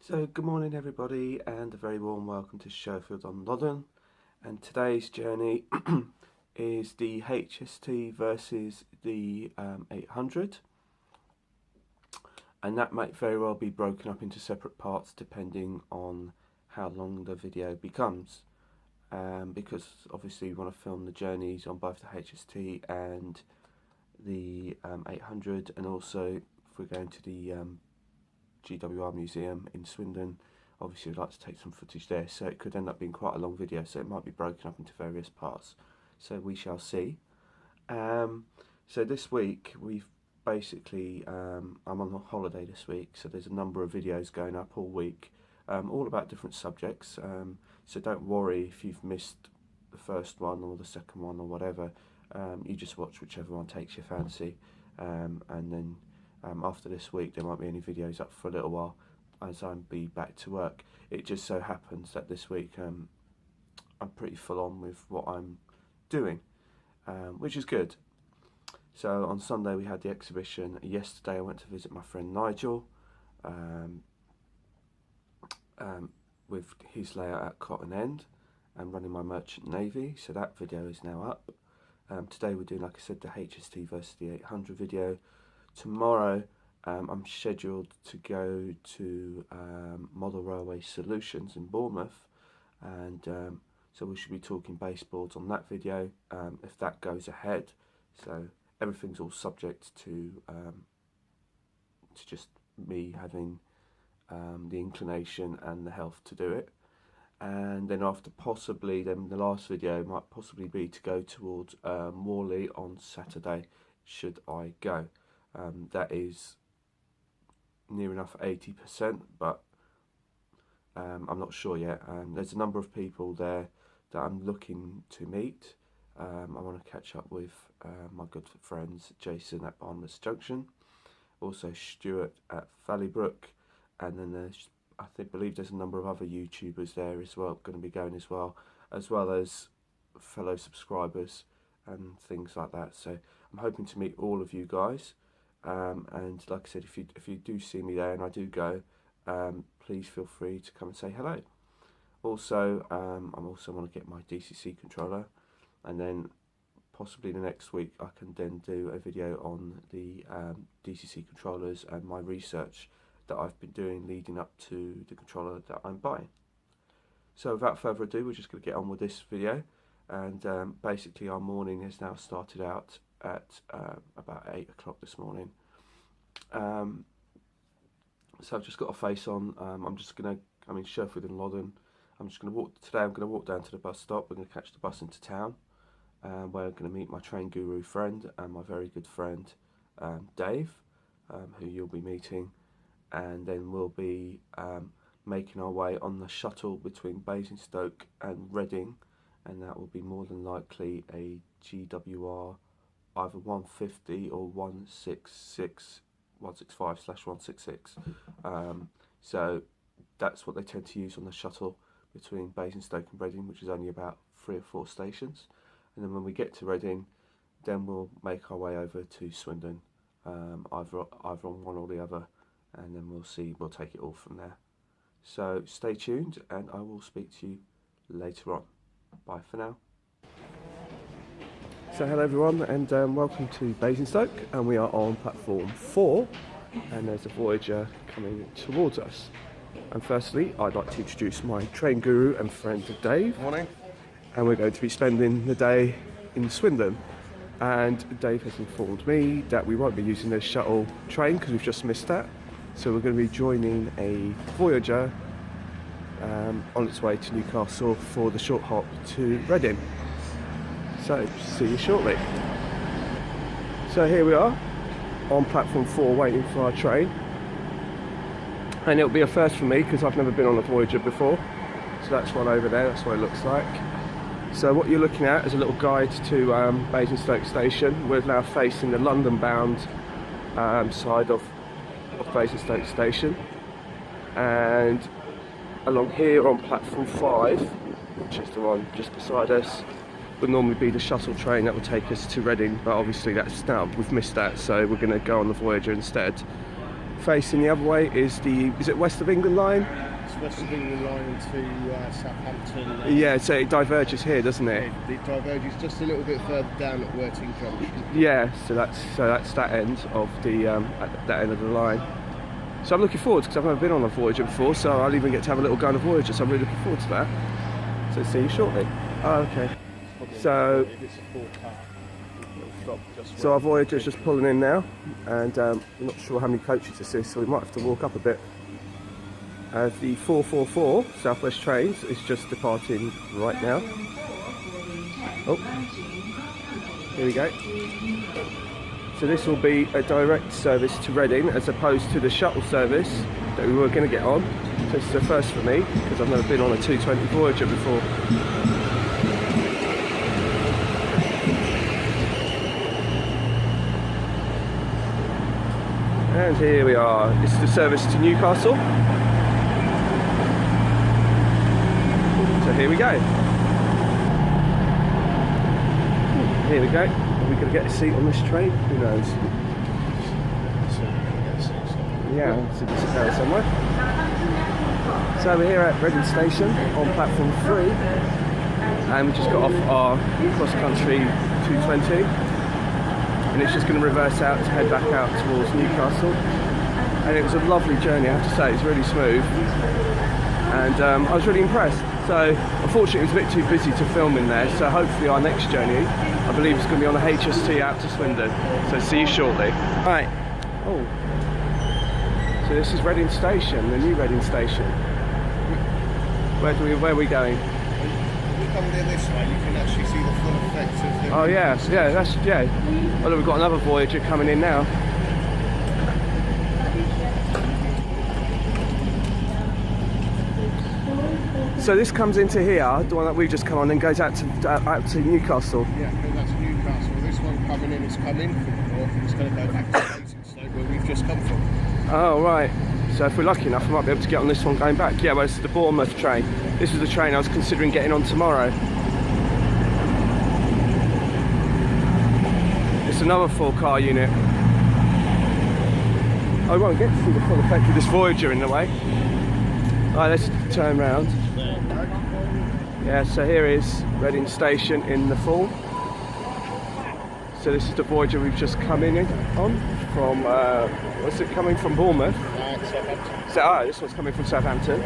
So good morning everybody, and a very warm welcome to Sherfield on Loddon. And today's journey is the HST versus the 800, and that might very well be broken up into separate parts depending on how long the video becomes, because obviously we want to film the journeys on both the HST and the 800, and also if we're going to the GWR Museum in Swindon, obviously I'd like to take some footage there, so it could end up being quite a long video, so it might be broken up into various parts, so we shall see. So this week we've basically, I'm on a holiday this week, so there's a number of videos going up all week, all about different subjects, so don't worry if you've missed the first one or the second one or whatever. You just watch whichever one takes your fancy, and then after this week there won't be any videos up for a little while as I'll be back to work. It just so happens that this week I'm pretty full on with what I'm doing, which is good. So on Sunday we had the exhibition. Yesterday I went to visit my friend Nigel with his layout at Cotton End and running my Merchant Navy, so that video is now up. Today we're doing, like I said, the HST versus the 800 video. Tomorrow I'm scheduled to go to Model Railway Solutions in Bournemouth, and so we should be talking baseboards on that video if that goes ahead. So everything's all subject to just me having the inclination and the health to do it. And then after possibly, then the last video might possibly be to go towards Morley on Saturday, should I go. That is near enough 80%, but I'm not sure yet. There's a number of people there that I'm looking to meet. I want to catch up with my good friends Jason at Barnless Junction, also Stuart at Valleybrook, and then I believe there's a number of other YouTubers there as well, going to be going as well as fellow subscribers and things like that. So I'm hoping to meet all of you guys. And like I said, if you do see me there and I do go, please feel free to come and say hello. Also, I'm also want to get my DCC controller, and then possibly the next week I can then do a video on the DCC controllers and my research that I've been doing leading up to the controller that I'm buying. So without further ado, we're just going to get on with this video, and basically our morning has now started out at about 8 o'clock this morning. So I've just got a face on. I'm in Sherfield in Loddon. I'm going to walk down to the bus stop. We're going to catch the bus into town, where I'm going to meet my train guru friend and my very good friend Dave, who you'll be meeting, and then we'll be making our way on the shuttle between Basingstoke and Reading, and that will be more than likely a GWR either 150 or 165/166. So that's what they tend to use on the shuttle between Basingstoke and Reading, which is only about 3 or 4 stations. And then when we get to Reading, then we'll make our way over to Swindon, either on one or the other, and then we'll take it all from there. So stay tuned, and I will speak to you later on. Bye for now. So hello everyone, and welcome to Basingstoke, and we are on platform 4, and there's a Voyager coming towards us. And firstly, I'd like to introduce my train guru and friend Dave. Morning. And we're going to be spending the day in Swindon. And Dave has informed me that we won't be using the shuttle train because we've just missed that. So we're going to be joining a Voyager on its way to Newcastle for the short hop to Reading. So see you shortly. So here we are on platform 4 waiting for our train. And it'll be a first for me because I've never been on a Voyager before. So that's one over there, that's what it looks like. So what you're looking at is a little guide to Basingstoke station. We're now facing the London bound side of Basingstoke station. And along here on platform 5, which is the one just beside us, would normally be the shuttle train that would take us to Reading, but obviously that's now, we've missed that, so we're going to go on the Voyager instead. facing the other way is it West of England line? It's West of England line to Southampton. Yeah, so it diverges here, doesn't it? It diverges just a little bit further down at Worthing Junction. Yeah, so that's that end of the that end of the line. So I'm looking forward, because I've never been on a Voyager before, so I'll even get to have a little go on a Voyager, so I'm really looking forward to that. So see you shortly. Oh, okay. So our Voyager's just pulling in now, and I'm not sure how many coaches this is, so we might have to walk up a bit. The 444 Southwest Trains is just departing right now. Oh, here we go. So this will be a direct service to Reading as opposed to the shuttle service that we were going to get on. So this is the first for me, because I've never been on a 220 Voyager before. And here we are. This is the service to Newcastle. So here we go. Here we go. Are we going to get a seat on this train? Who knows? Yeah, so this is there somewhere. So we're here at Reading Station on platform 3, and we just got off our cross-country 220, and it's just going to reverse out to head back out towards Newcastle. And it was a lovely journey, I have to say. It's really smooth, and I was really impressed. So unfortunately it was a bit too busy to film in there, so hopefully our next journey, I believe it's going to be on the HST out to Swindon. So see you shortly. Right. Oh. So this is Reading Station, the new Reading Station. Where are we going? If you come near this way, you can actually see the full effect of the... Oh yeah. Well, we've got another Voyager coming in now. So this comes into here, the one that we've just come on, and goes out to Newcastle. Yeah, goes out to Newcastle. This one coming in, it's come in from the north, and it's going to go back to Basingstoke, where we've just come from. Oh right. So if we're lucky enough, we might be able to get on this one going back. Yeah, well, this is the Bournemouth train. This is the train I was considering getting on tomorrow. It's another 4-car unit. I won't get to see the full effect of this Voyager in a way. Right, let's turn round. Yeah, so here is Reading Station in the full. So this is the Voyager we've just come in on from, what's it coming from, Bournemouth? So, this one's coming from Southampton,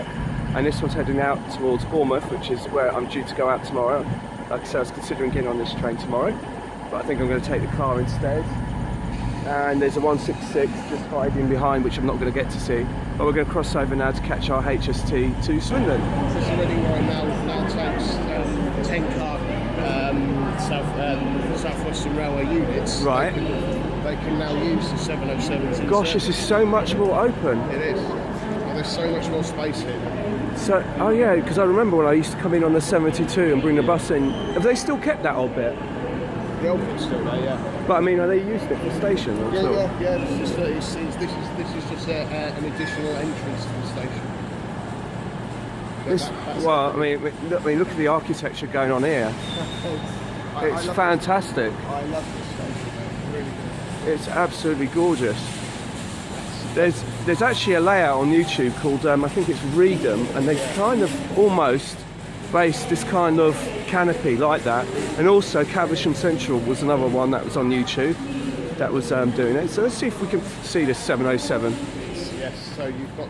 and this one's heading out towards Bournemouth, which is where I'm due to go out tomorrow. Like I said, I was considering getting on this train tomorrow, but I think I'm going to take the car instead. And there's a 166 just hiding behind, which I'm not going to get to see. But we're going to cross over now to catch our HST to Swindon. This Reading line now takes 10 car Southwestern Railway units. Right. They can now use the 707s. Gosh, this is so much more open. It is. Well, there's so much more space here. So, oh yeah, because I remember when I used to come in on the 72 and bring the bus in. Have they still kept that old bit? The old bit's still there, yeah. But I mean, are they using it for station? Or yeah. This is just an additional entrance to the station. Well, I mean, look at the architecture going on here. It's fantastic. I love this station. It's really good. It's absolutely gorgeous. There's actually a layout on YouTube called I think it's Readham, and they kind of almost based this kind of canopy like that. And also Caversham Central was another one that was on YouTube that was doing it. So let's see if we can see this 707. Yes. So you've got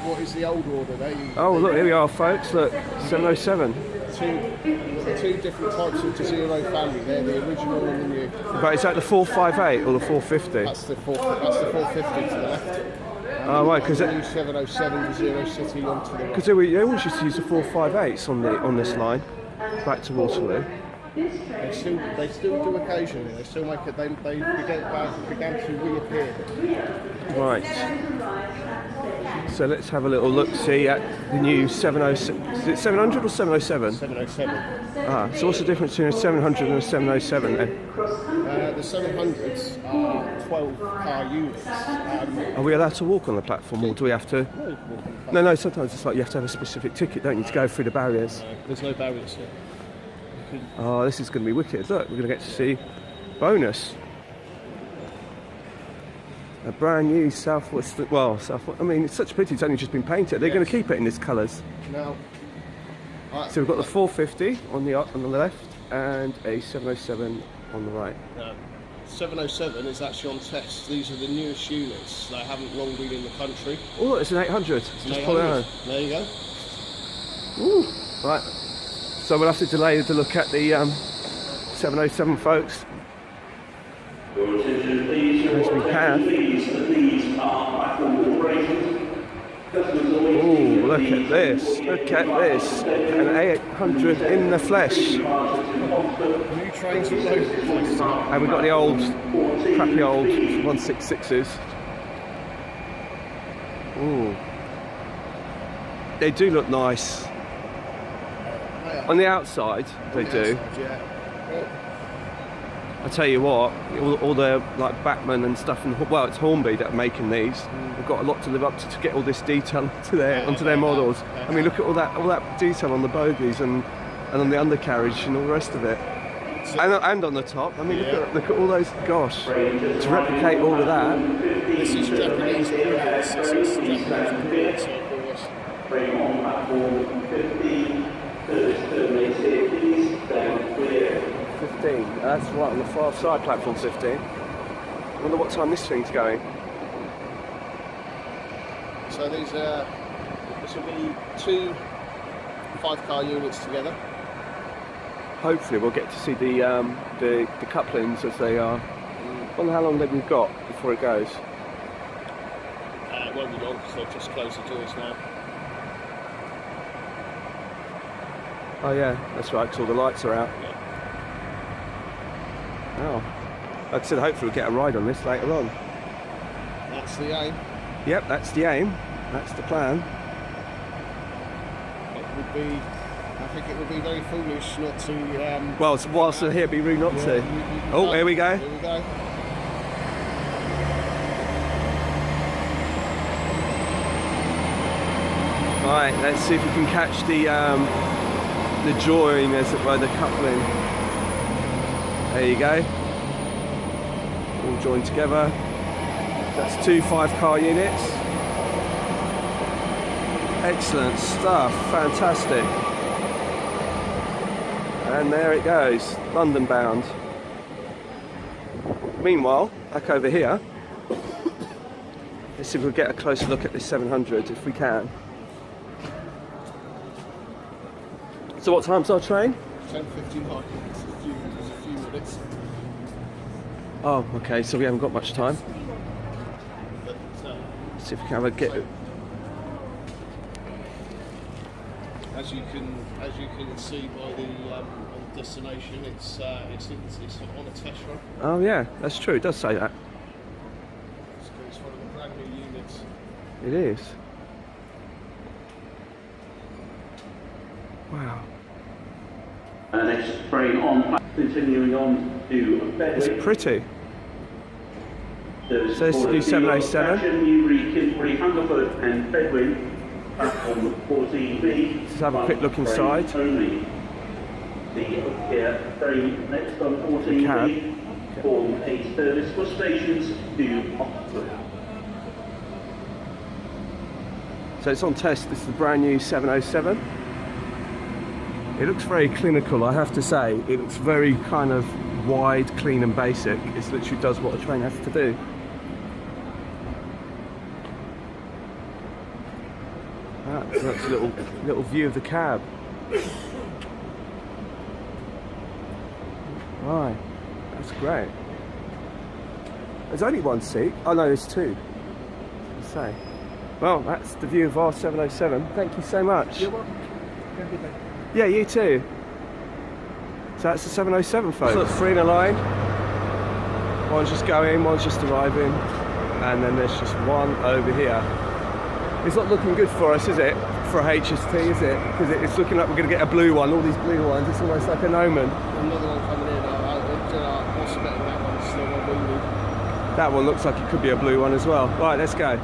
what is the old order there? Oh look, here we are, folks. Look, 707. Two different types of Zero family. They're the original and the new. But is that the 458 or the 450? That's the 450 to the left. Oh right, because the new 707 the Zero City onto the right. Because they always used to use the 458s on this line back to Waterloo. They still do occasionally. They still make it. They began to reappear. Right. So let's have a little look-see at the new 707. Is it 700 or 707? 707. So what's the difference between a 700 and a 707 then? The 700s are 12-car units. Are we allowed to walk on the platform, or do we have to? No, sometimes it's like you have to have a specific ticket, don't you, to go through the barriers? There's no barriers here. Oh, this is going to be wicked. Look, we're going to get to see bonus. A brand new Southwest, well, I mean, it's such a pity it's only just been painted. They're going to keep it in these colours. Now, So we've got the 450 on the left and a 707 on the right. 707 is actually on test. These are the newest units. They haven't long been in the country. Oh, look, it's an 800. It's Just an pull it 800. out. There you go. Ooh, right. So we'll have to delay the look at the 707, folks. As we have. Oh, look at this. Look at this. An 800 in the flesh. New trains all over the place. And we've got the old, crappy old 166s. Ooh. They do look nice. On the outside, they do. I tell you what, all the like Batman and stuff, and well, it's Hornby that are making these. They've got a lot to live up to get all this detail onto their models. I mean, look at all that detail on the bogies and on the undercarriage and all the rest of it, and on the top. I mean, look at all those. Gosh, to replicate all of that. This is Japanese brilliance. This is Japanese brilliance, of course. Bring on platform 15. Service terminates here, please. Stand clear. 15. That's right on the far side, platform 15. I wonder what time this thing's going. So this will be 2 5-car units together. Hopefully, we'll get to see the couplings as they are. I wonder how long they've got before it goes. It won't be long because they've just closed the doors now. Oh yeah, that's right, because all the lights are out. Yeah. Oh. Like I said, hopefully we'll get a ride on this later on. That's the aim. Yep, that's the aim. That's the plan. I think it would be very foolish not to... Well, whilst they're here, it'd be rude not to. Oh, here we go. Here we go. Right, let's see if we can catch the join, as it were, the coupling. There you go. All joined together. That's 2 5-car units. Excellent stuff, fantastic. And there it goes, London bound. Meanwhile, back over here, let's see if we'll get a closer look at this 700 if we can. So what time's our train? 10:59. It's a few minutes. Oh, okay, so we haven't got much time. But, Let's see if we can have a get. as you can see by the on destination, it's on a test run. Oh yeah, that's true. It does say that. It's one of the brand new units. It is. Wow. Next train on, continuing on to Bedwin. It's pretty. Service So it's the new 707. Newbury, Hungerford and Bedwin. Platform 14B. Let's have a quick look inside. Only. The train next on 14B form a service for stations to Oxford. So it's on test. This is the brand new 707. It looks very clinical, I have to say. It looks very kind of wide, clean and basic. It literally does what a train has to do. So that's a little view of the cab. Right, that's great. There's only one seat. Oh no, there's 2. Let's say. Well, that's the view of our 707. Thank you so much. You're welcome. Have a good day. Yeah, you too. So that's the 707, folks. Look, 3 in a line. One's just going, one's just arriving, and then there's just one over here. It's not looking good for us, is it? For a HST, is it? Because it's looking like we're going to get a blue one. All these blue ones, it's almost like an omen. Another one coming in. What's better than that one? Still not wounded. That one looks like it could be a blue one as well. Right, let's go.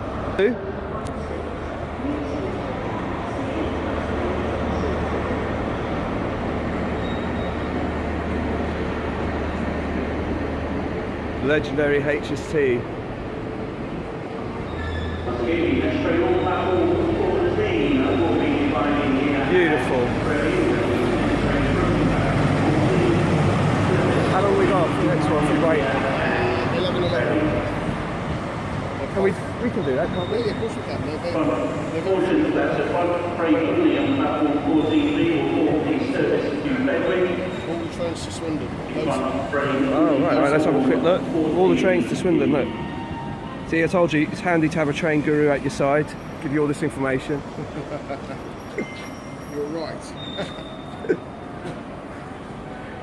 Legendary HST. Beautiful. How long we got for the next one for break? 11:11. Can we can do that, can't we? Yeah, of course we can. Fortunately, that's a 1 break only on platform 14B or 14 service to Medway. All the trains to Swindon. Oh, right, let's have a quick look. All the trains to Swindon, look. See, I told you, it's handy to have a train guru at your side, give you all this information. You're right.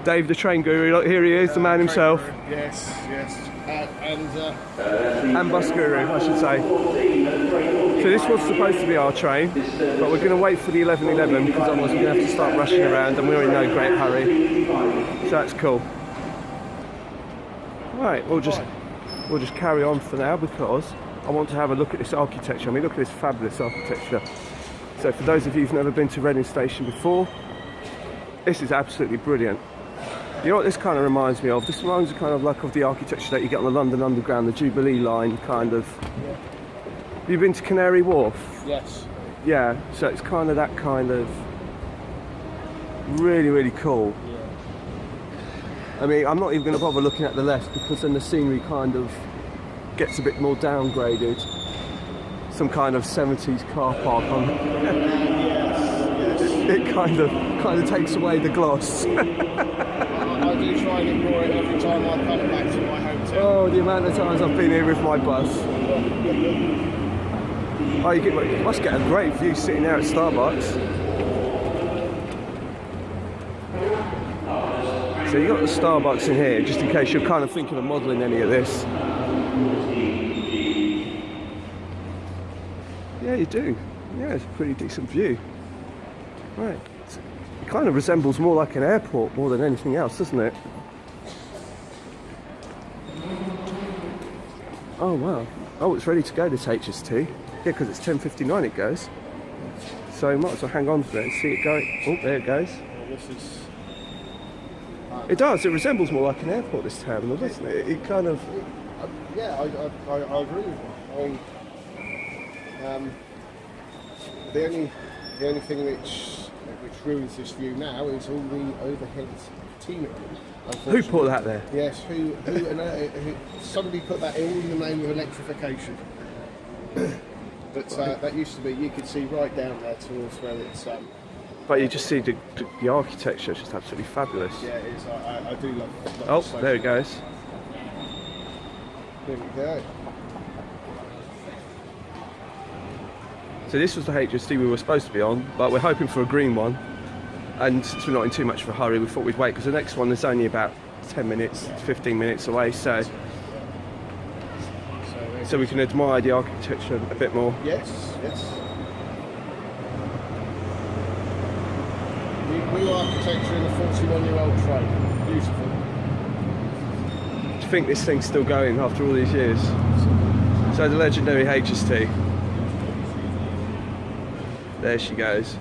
Dave, the train guru, look, here he is, the man himself. Yes, yes. And bus guru, I should say. So this was supposed to be our train, but we're going to wait for the 11:11 because otherwise we're going to have to start rushing around and we're in no great hurry. So that's cool. Right, we'll just carry on for now because I want to have a look at this architecture. I mean, look at this fabulous architecture. So for those of you who've never been to Reading Station before, this is absolutely brilliant. You know what this kind of reminds me of? This reminds me kind of like of the architecture that you get on the London Underground, the Jubilee line kind of. Yeah. Have you been to Canary Wharf? Yes. Yeah, so it's kind of that kind of really, really cool. Yeah. I mean, I'm not even going to bother looking at the left because then the scenery kind of gets a bit more downgraded. Some kind of 70s car park on. Yes. It kind of takes away the gloss. I do try and ignore it every time I come back to my hotel. Oh, the amount of times I've been here with my bus. Oh, you must get a great view sitting there at Starbucks. So you got the Starbucks in here, just in case you're kind of thinking of modelling any of this. Yeah, you do. Yeah, it's a pretty decent view. Right. It kind of resembles more like an airport more than anything else, doesn't it? Oh wow. Oh, it's ready to go, this HST. Yeah, because it's 10:59 it goes. So might as well hang on to it and see it go. Oh, there it goes. This is... It does. It resembles more like an airport, this terminal, doesn't it? It kind of... Yeah, I agree with you. The only thing which ruins this view now is all the overhead machinery. Who put that there? Yes, who somebody put that all in the name of electrification. But that used to be, you could see right down there towards where it's... But you just see the architecture, it's just absolutely fabulous. Yeah, it is. I do love Oh, the there it goes. There we go. So this was the HST we were supposed to be on, but we're hoping for a green one. And since we're not in too much of a hurry, we thought we'd wait because the next one is only about 10 minutes, 15 minutes away, so we can admire the architecture a bit more. Yes, yes. New architecture in a 41-year-old train. Beautiful. Do you think this thing's still going after all these years? So the legendary HST. There she goes.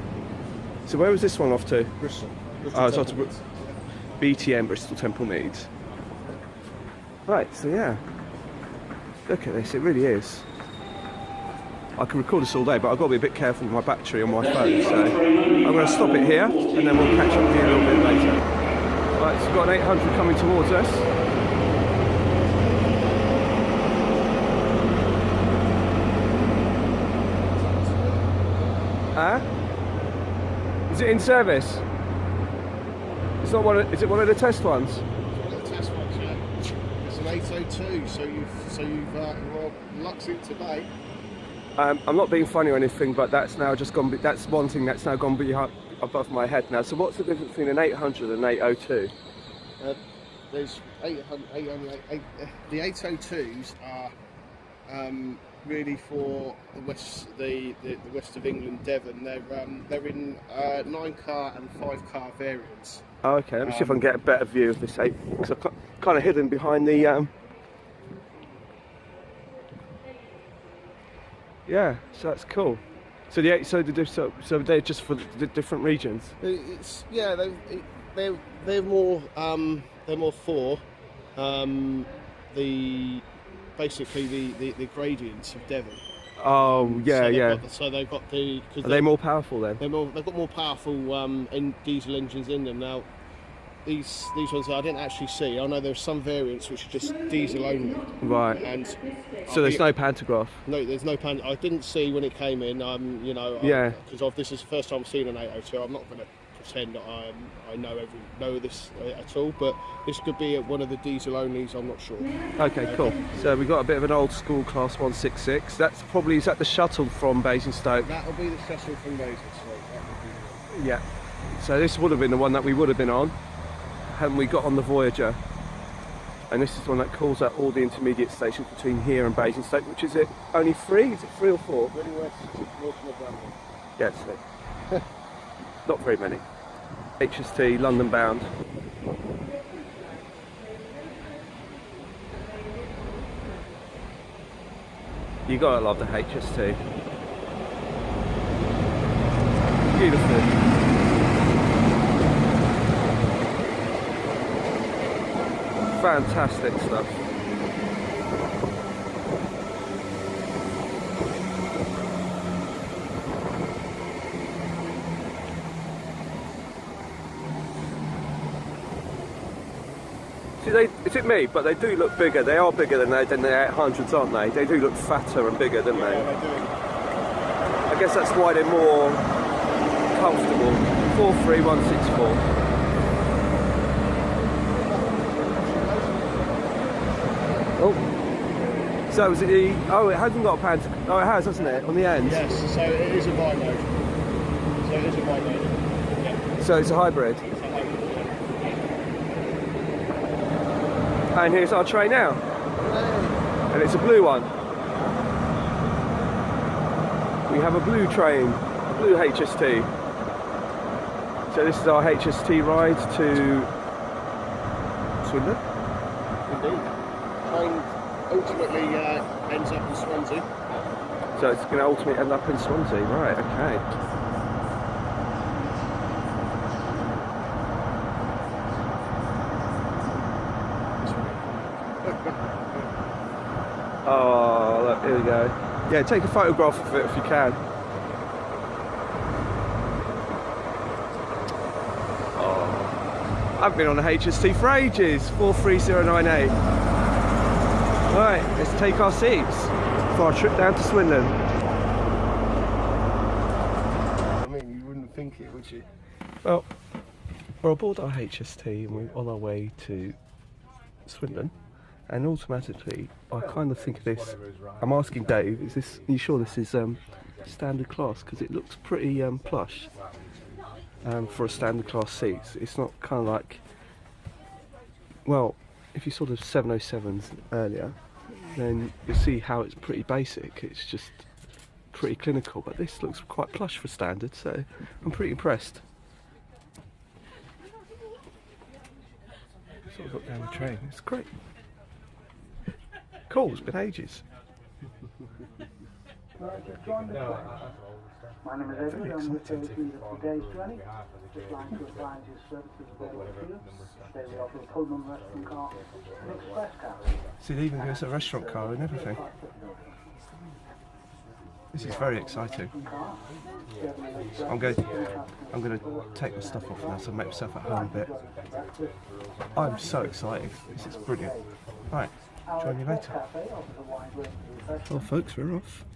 So where was this one off to? Bristol. Oh, it's off to BTM, Bristol Temple Meads. Right, so yeah. Look at this, it really is. I can record this all day, but I've got to be a bit careful with my battery on my phone, so I'm going to stop it here, and then we'll catch up with you a little bit later. Right, so we've got an 800 coming towards us. Is it in service? It's not one. Is it one of the test ones? It's one of the test ones, yeah. It's an 802, so you've well, luck's in today. I'm not being funny or anything, but that's now just gone. That's one thing that's now gone above my head now. So what's the difference between an 800 and an 802? There's 800, the 802s are really for the west of England, Devon. They're in 9-car and 5-car variants. Oh, okay, let me see if I can get a better view of this 8, because I'm kind of hidden behind the yeah, so that's cool. So the 8, so they're just for the different regions. It's they're more for the gradients of Devon. Oh, yeah, so yeah. So they've got the. Are they more powerful then? They've got more powerful diesel engines in them now. These ones I didn't actually see. I know there's some variants which are just diesel only. Right. And so there's no pantograph? No, there's no pan. I didn't see when it came in. You know. Yeah. Because this is the first time I've seen an 802. I'm not going to pretend that I know this at all. But this could be one of the diesel onlys. I'm not sure. Okay, cool. So we've got a bit of an old school Class 166. That's probably, is that the shuttle from Basingstoke? That'll be the shuttle from Basingstoke. Yeah. So this would have been the one that we would have been on, hadn't we got on the Voyager. And this is the one that calls out all the intermediate stations between here and Basingstoke, which is it only 3? Is it 3 or 4? Yeah, it's 3. Not very many. HST, London bound. You gotta love the HST. Beautiful. Fantastic stuff. See, is it me? But they do look bigger. They are bigger than the 800s, aren't they? They do look fatter and bigger, don't they? Yeah, they do. I guess that's why they're more comfortable. 43164. Oh, so is it the? Oh, it hasn't got a pan. Oh, it has, hasn't it? On the end. Yes. So it is a bi-mode. So it is a bi-mode. Yeah. So it's a hybrid. And here's our train now. And it's a blue one. We have a blue train, a blue HST. So this is our HST ride to Swindon. Indeed. Train ultimately ends up in Swansea. So it's going to ultimately end up in Swansea, right? Okay. Oh, look, here we go. Yeah, take a photograph of it if you can. Oh, I've been on a HST for ages. 43098. Right, let's take our seats for our trip down to Swindon. I mean, you wouldn't think it, would you? Well, we're aboard our HST and we're on our way to Swindon. And automatically, I kind of think of this. I'm asking Dave, are you sure this is standard class? Because it looks pretty plush for a standard class seat. It's not kind of like, well, if you saw the 707s earlier, then you'll see how it's pretty basic. It's just pretty clinical, but this looks quite plush for standard, so I'm pretty impressed. Sort of got down the train. It's great. Cool, it's been ages. My name is Edward, I'm with today's journey. Just like to advise your services available to you. Today we offer a Pullman restaurant car and express car. See, it even goes a restaurant car and everything. This is very exciting. I'm going to take my stuff off now so I make myself at home a bit. I'm so excited. This is brilliant. Right. Join you later. Well, folks, we're off.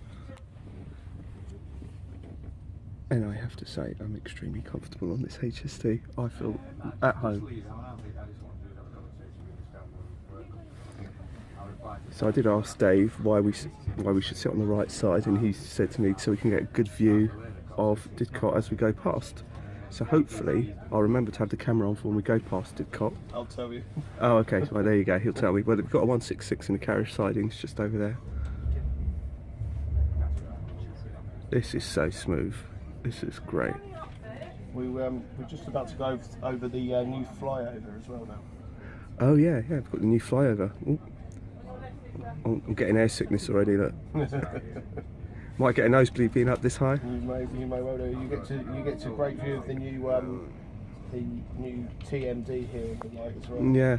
And I have to say, I'm extremely comfortable on this HST. I feel at home. So I did ask Dave why we should sit on the right side, and he said to me so we can get a good view of Didcot as we go past. So hopefully I'll remember to have the camera on for when we go past Didcot. I'll tell you. Oh, okay. Well, there you go. He'll tell me. Well, we've got a 166 in the carriage sidings just over there. This is so smooth. This is great. We're just about to go over the new flyover as well now. Oh yeah, we've got the new flyover. Ooh. I'm getting air sickness already. Look. Might get a nosebleed being up this high. You may well do. You get to a great view of the new TMD here in the light as well. Yeah.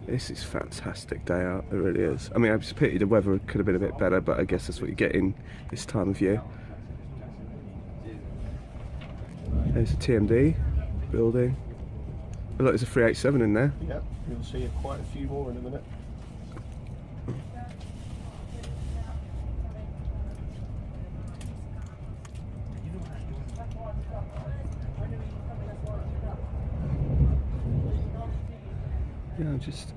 This is a fantastic day out, it really is. I mean, I just pity the weather could have been a bit better, but I guess that's what you get in this time of year. There's a TMD building. Oh, look, there's a 387 in there. Yeah, you'll see quite a few more in a minute. Yeah, I'm just...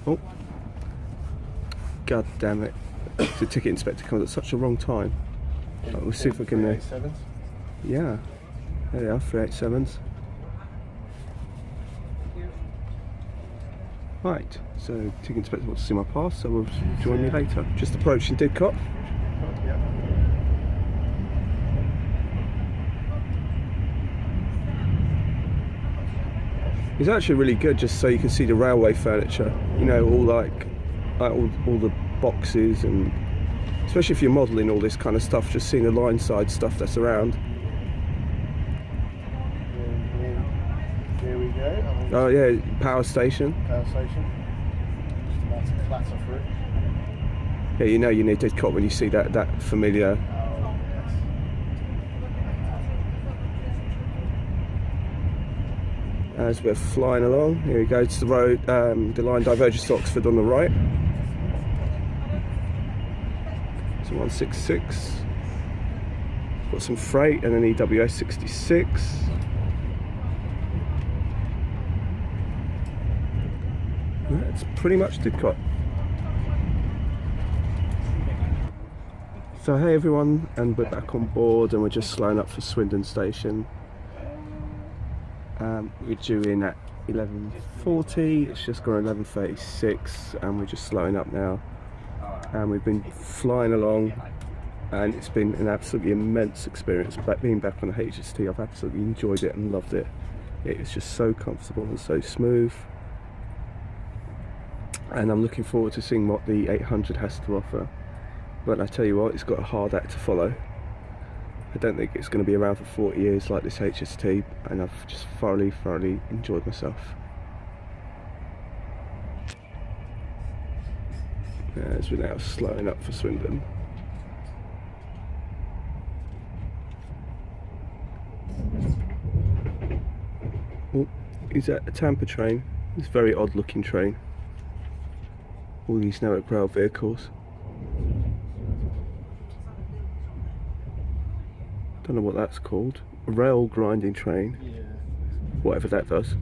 Oh. God damn it. The ticket inspector comes at such a wrong time. Right, we'll see if we can... 387s. Yeah. There they are, 387s. Right, so ticket inspector wants to see my pass, so will join me later. Just approaching Didcot. Yeah. It's actually really good just so you can see the railway furniture, you know, all like all the boxes, and especially if you're modelling all this kind of stuff, just seeing the line side stuff that's around. Here we go. Oh yeah, power station. Power station. Just about to clatter through. Yeah, you know you need Didcot when you see that familiar. Oh, yes. As we're flying along, here we go to the road, the line diverges to Oxford on the right. It's 166. Got some freight and an EWS 66. That's pretty much Didcot. So hey everyone, and we're back on board, and we're just slowing up for Swindon Station. We're due in at 11:40, it's just gone 11:36, and we're just slowing up now. And we've been flying along, and it's been an absolutely immense experience. Being back on the HST, I've absolutely enjoyed it and loved it. It's just so comfortable and so smooth. And I'm looking forward to seeing what the 800 has to offer. But I tell you what, it's got a hard act to follow. I don't think it's going to be around for 40 years like this HST, and I've just thoroughly enjoyed myself. As we're now slowing up for Swindon. Oh, is that a Tampa train? It's a very odd looking train. All these network rail vehicles. Don't know what that's called. A rail grinding train. Yeah. Whatever that does.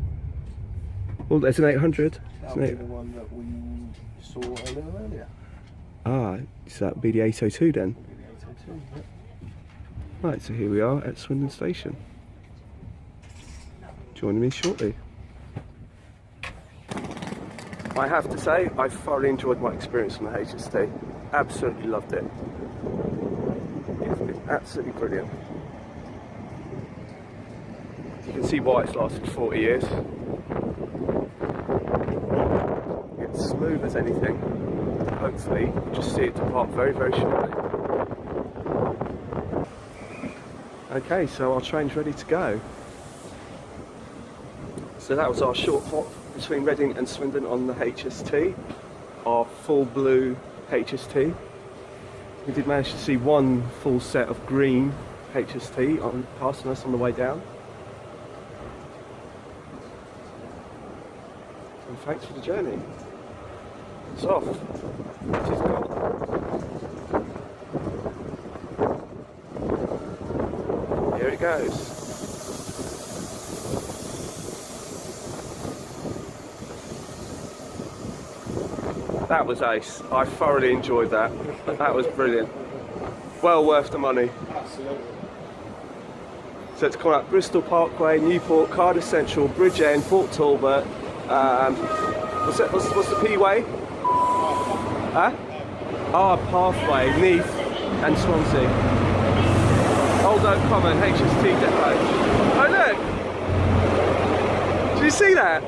Oh, there's an 800. That'll be the one that we saw a little earlier. Ah, so that would be the 802 then. Maybe the 802, yeah. Right, so here we are at Swindon Station. Joining me shortly. I have to say, I thoroughly enjoyed my experience on the HST. Absolutely loved it. It's been absolutely brilliant. You can see why it's lasted 40 years. It's smooth as anything. Hopefully, we'll just see it depart very shortly. Okay, so our train's ready to go. So that was our short hop between Reading and Swindon on the HST, our full blue HST. We did manage to see one full set of green HST passing us on the way down. And thanks for the journey. It's off. It is gone. Here it goes. That was ace. I thoroughly enjoyed that. That was brilliant. Well worth the money. Absolutely. So it's coming up Bristol Parkway, Newport, Cardiff Central, Bridgend, Port Talbot. What's the P way? Huh? Ah, Pathway, Neath and Swansea. Old Oak Common, HST depot. Oh look! Did you see that?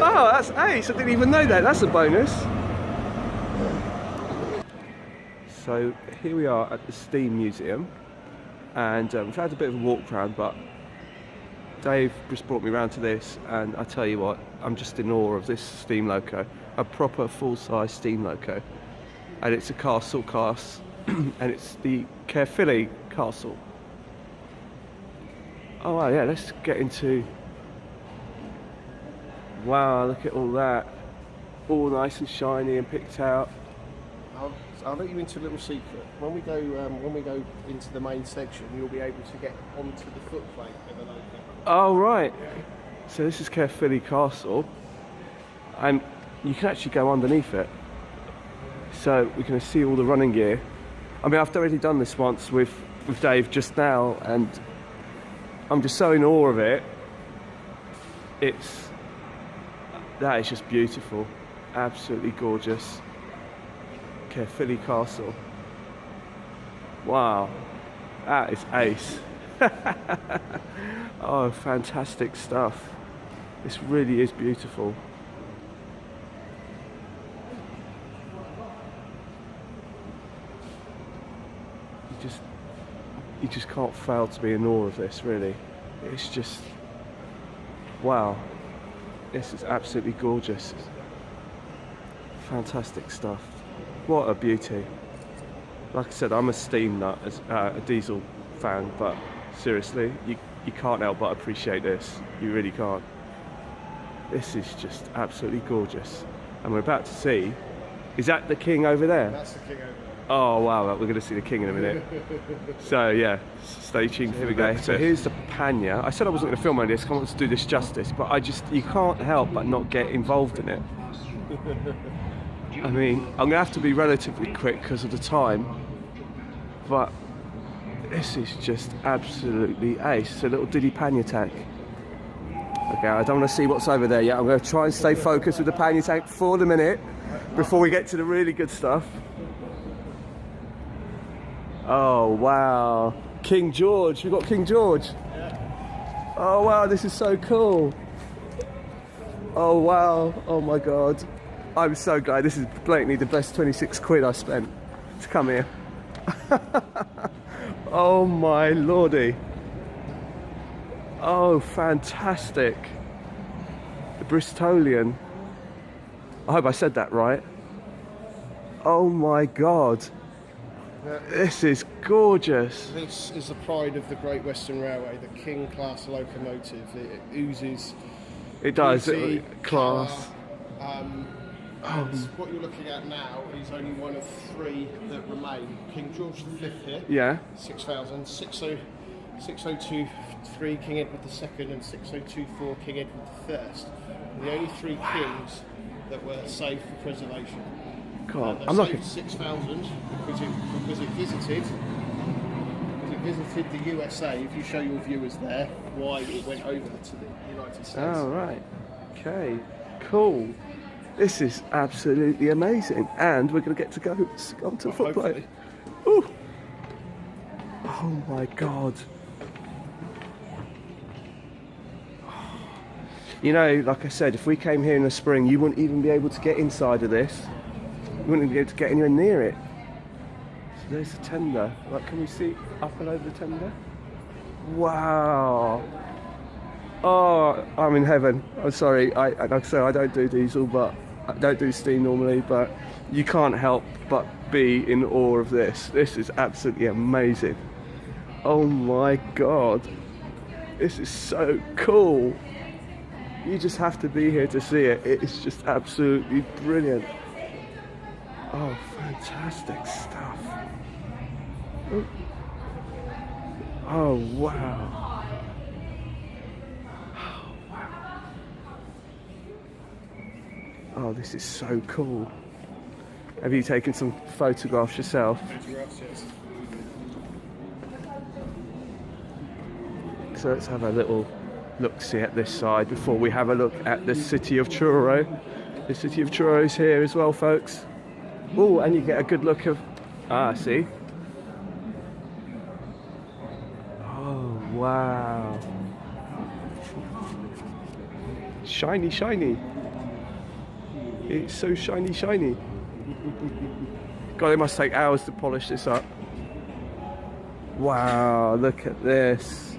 Oh, that's ace. I didn't even know that. That's a bonus. So here we are at the Steam Museum, and we've had a bit of a walk around, but Dave just brought me around to this, and I tell you what, I'm just in awe of this steam loco, a proper full-size steam loco, and it's a castle class, and it's the Caerphilly Castle. Oh wow, yeah, let's get into. Wow, look at all that, all nice and shiny and picked out. I'll let you into a little secret. When we go into the main section, you'll be able to get onto the footplate of the loco. Oh right, so this is Caerphilly Castle, and you can actually go underneath it. So we're going to see all the running gear. I mean, I've already done this once with Dave just now, and I'm just so in awe of it. That is just beautiful, absolutely gorgeous. Caerphilly Castle. Wow, that is ace. Oh, fantastic stuff. This really is beautiful. You just can't fail to be in awe of this, really. It's just, wow. This is absolutely gorgeous. Fantastic stuff. What a beauty. Like I said, I'm a steam nut, a diesel fan, but seriously, you can't help but appreciate this. You really can't. This is just absolutely gorgeous. And we're about to see, is that the king over there? That's the king over there. Oh wow, we're going to see the king in a minute. So yeah, stay tuned. Here we go. So here's the Panya. I said I wasn't going to film any of this, I want to do this justice, but you can't help but not get involved in it. I mean, I'm going to have to be relatively quick because of the time, but this is just absolutely ace. It's a little Diddy Panya tank. Okay, I don't want to see what's over there yet. I'm going to try and stay focused with the Panya tank for the minute before we get to the really good stuff. Oh wow, King George, we've got King George. Oh wow, this is so cool. Oh wow, oh my god. I'm so glad. This is blatantly the best 26 quid I spent to come here. Oh my lordy. Oh, fantastic. The Bristolian. I hope I said that right. Oh my god. This is gorgeous. This is the pride of the Great Western Railway, the King class locomotive. It oozes. It does. beauty, Class. And what you're looking at now is only one of three that remain. King George V here. Yeah. 6,000. 6023 King Edward II and 6024 King Edward I. The only three kings that were saved for preservation. God, They I'm not. saved 6,000 because it visited the USA. If you show your viewers there why it went over to the United States. Oh right. Okay. Cool. This is absolutely amazing, and we're going to get to go onto the footplate. Ooh. Oh my god. You know, like I said, if we came here in the spring, you wouldn't even be able to get inside of this. You wouldn't be able to get anywhere near it. So there's the tender. Like, can we see up and over the tender? Wow. Oh, I'm in heaven. I'm sorry. Like I say, I don't do diesel, but I don't do steam normally. But you can't help but be in awe of this. This is absolutely amazing. Oh my god, this is so cool. You just have to be here to see it. It is just absolutely brilliant. Oh, fantastic stuff. Oh wow. Oh, this is so cool. Have you taken some photographs yourself? So let's have a little look-see at this side before we have a look at the city of Truro. The city of Truro is here as well, folks. Oh, and you get a good look of... see? Oh, wow. Shiny, shiny. It's so shiny, shiny. God, it must take hours to polish this up. Wow, look at this.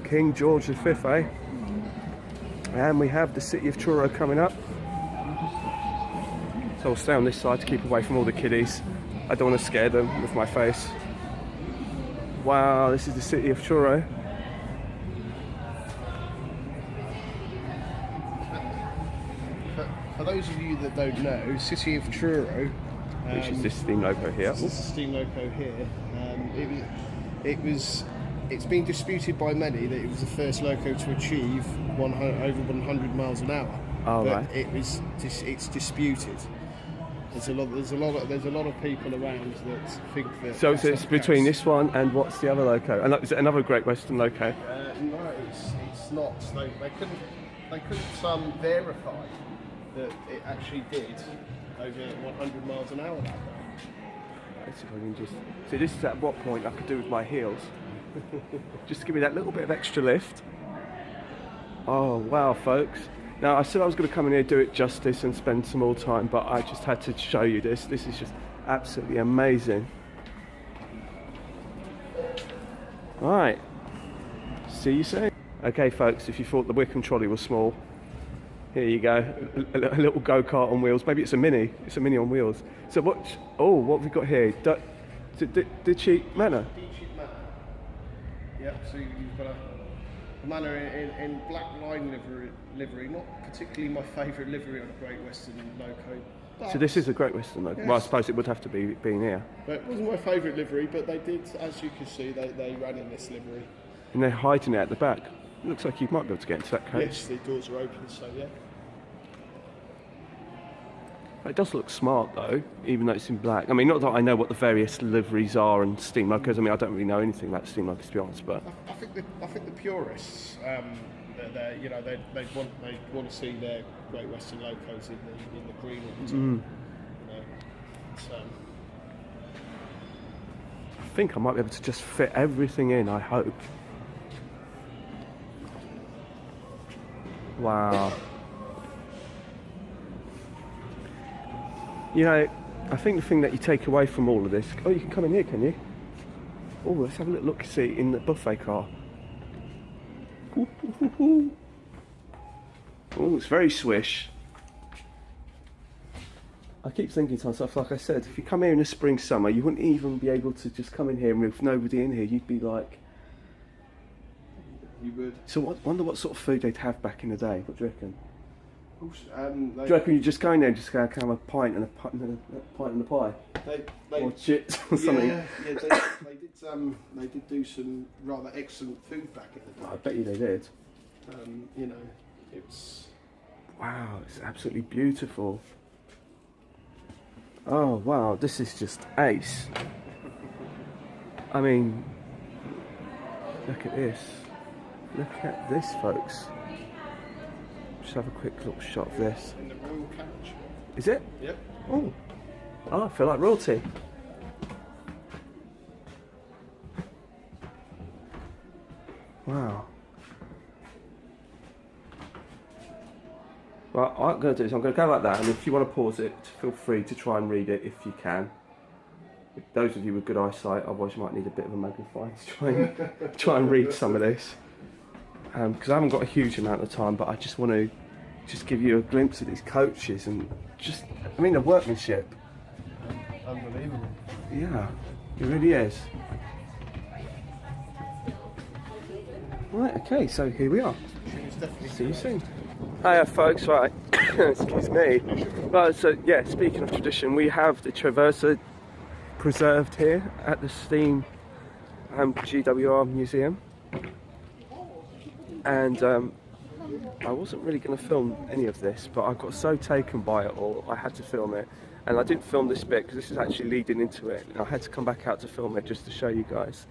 King George V, eh? And we have the city of Truro coming up. So I'll stay on this side to keep away from all the kiddies. I don't want to scare them with my face. Wow, this is the city of Truro. For those of you that don't know, City of Truro, Which is this steam loco here. this is the steam loco here. It's been disputed by many that it was the first loco to achieve over 100 miles an hour. Oh, but right. It's disputed. There's a lot of people around that think that. So that's it's not the between case. this one and what's the other loco? And is it another Great Western loco? No, it's not. They couldn't verify that it actually did over 100 miles an hour that day. Let's see if I can just... See, this is at what point I could do with my heels. Just to give me that little bit of extra lift. Oh, wow, folks. Now, I said I was going to come in here, do it justice and spend some more time, but I just had to show you this. This is just absolutely amazing. Right. See you soon. Okay, folks, if you thought the Wickham trolley was small, here you go. A little go-kart on wheels. Maybe it's a mini. It's a mini on wheels. So what have we got here? Ditchy Manor. Yep, so you've got a manor in black line livery, not particularly my favourite livery on a Great Western loco. But So this is a Great Western loco. Yes. Well, I suppose it would have to be being here. But it wasn't my favourite livery, but they did, as you can see, they ran in this livery. And they're hiding it at the back. It looks like you might be able to get into that coach. Yes, the doors are open, so yeah. It does look smart though, even though it's in black. I mean, not that I know what the various liveries are and steam locos. I mean, I don't really know anything about steam locos, to be honest. But I think the purists, they want to see their Great Western locos in the green ones. So I think I might be able to just fit everything in. I hope. Wow. You know, I think the thing that you take away from all of this... Oh, you can come in here, can you? Oh, let's have a little look, see, in the buffet car. Ooh, ooh, ooh, ooh. Oh, it's very swish. I keep thinking to myself, like I said, if you come here in the spring, summer, you wouldn't even be able to just come in here and with nobody in here. You'd be like... you would. So wonder what sort of food they'd have back in the day. What do you reckon? They, Do you reckon you just go in there and just have a pint and a pint and a pie? Or chips or something? Yeah, they did do some rather excellent food back in the day. I bet you they did. It's... Wow, it's absolutely beautiful. Oh wow, this is just ace. I mean, look at this. Look at this, folks. Just have a quick little shot of this. in the royal carriage. Is it? Yep. Oh, I feel like royalty. Wow. Well, what I'm going to do is I'm going to go like that, and if you want to pause it, feel free to try and read it if you can. If those of you with good eyesight, otherwise you might need a bit of a magnifying to try and read some of this. Because I haven't got a huge amount of time, but I just want to just give you a glimpse of these coaches and just, I mean, the workmanship. Unbelievable. Yeah, it really is. Right, okay, so here we are. See you soon. Hiya folks, right, excuse me. Right, so yeah, speaking of tradition, we have the Traverser preserved here at the Steam GWR Museum. And I wasn't really going to film any of this, but I got so taken by it all, I had to film it. And I didn't film this bit because this is actually leading into it. And I had to come back out to film it just to show you guys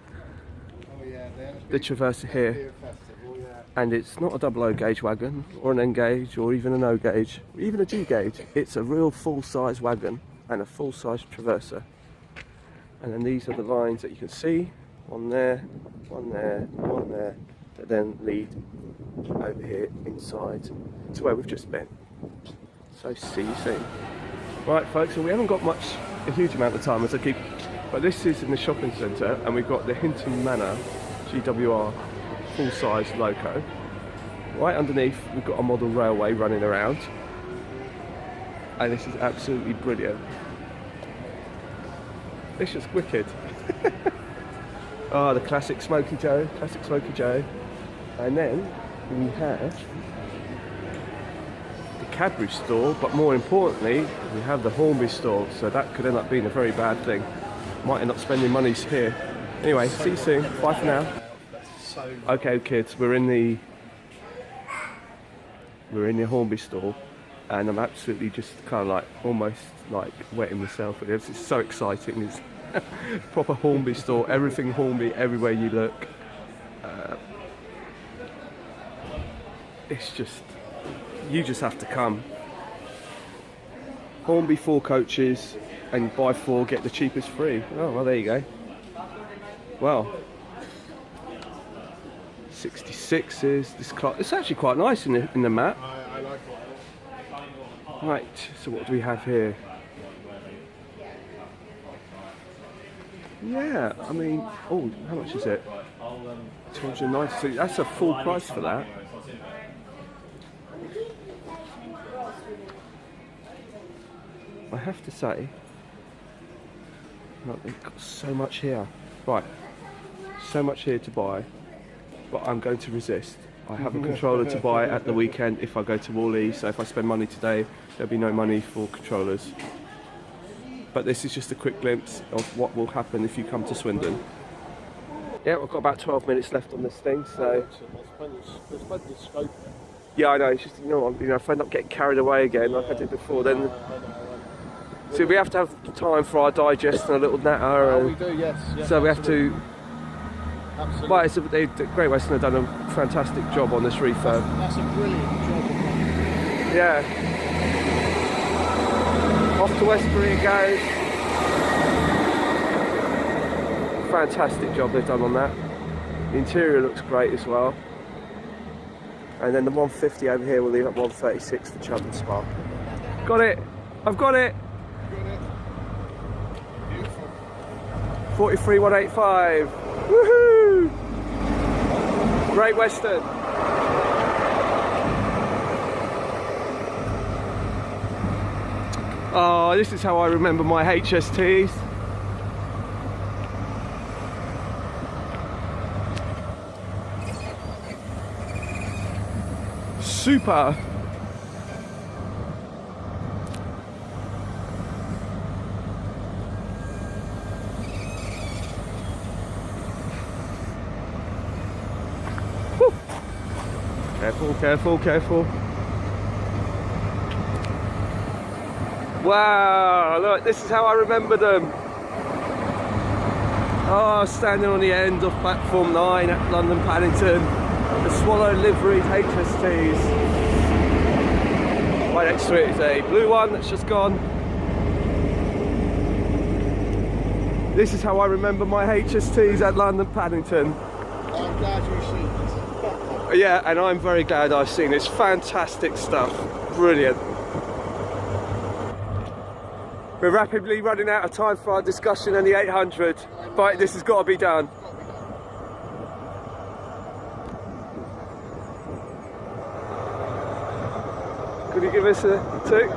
Oh yeah, the Traverser here. beer festival, yeah. And it's not a 00 gauge wagon, or an N gauge, or even an O gauge, or even a G gauge. It's a real full-size wagon and a full-size Traverser. And then these are the lines that you can see, one there, one there, one there, that then lead over here inside to where we've just been. So see you soon. Right folks, so we haven't got a huge amount of time as I keep, but this is in the shopping centre and we've got the Hinton Manor GWR full-size loco. Right underneath, we've got a model railway running around, and this is absolutely brilliant. It's just wicked. Oh, the classic Smoky Joe, and then we have the Cadbury store, but more importantly, we have the Hornby store. So that could end up being a very bad thing. Might end up spending money here. Anyway, see you soon. Bye for now. Okay, kids, we're in the Hornby store, and I'm absolutely just kind of like almost like wetting myself. It's so exciting. It's proper Hornby store. Everything Hornby, everywhere you look. It's just, you just have to come. Hornby 4 coaches, and buy 4 get the cheapest free. Oh well, there you go. Well. 66s. This clock. It's actually quite nice in the map. I like it. Right. So what do we have here? Yeah. I mean, oh, how much is it? 290. So that's a full price for that. I have to say, look, they've got so much here. Right. So much here to buy. But I'm going to resist. I have a controller to buy at the weekend if I go to Wally, so if I spend money today, there'll be no money for controllers. But this is just a quick glimpse of what will happen if you come to Swindon. Yeah, we've got about 12 minutes left on this thing, so... There's plenty of scope. Yeah, I know, it's just, you know, if I end up getting carried away again like I did before, then... So we have to have time for our digest and a little natter. Oh, we do, yes. So we have to... Absolutely. But it's Great Western have done a fantastic job on this refurb. That's a brilliant job. Yeah. Off to Westbury it goes. Fantastic job they've done on that. The interior looks great as well. And then the 150 over here will leave at 136 for Chubb and Spa. Got it! I've got it! Beautiful. 43,185. Woohoo! Great Western. Oh, this is how I remember my HSTs. Super. Whew. Careful, careful, careful. Wow, look, this is how I remember them. Oh, standing on the end of platform 9 at London Paddington. The Swallow liveried HSTs. Right next to it is a blue one that's just gone. This is how I remember my HSTs at London Paddington. I'm glad you've seen this. Yeah, and I'm very glad I've seen this. Fantastic stuff. Brilliant. We're rapidly running out of time for our discussion on the 800, but this has got to be done. Could you give us a toot?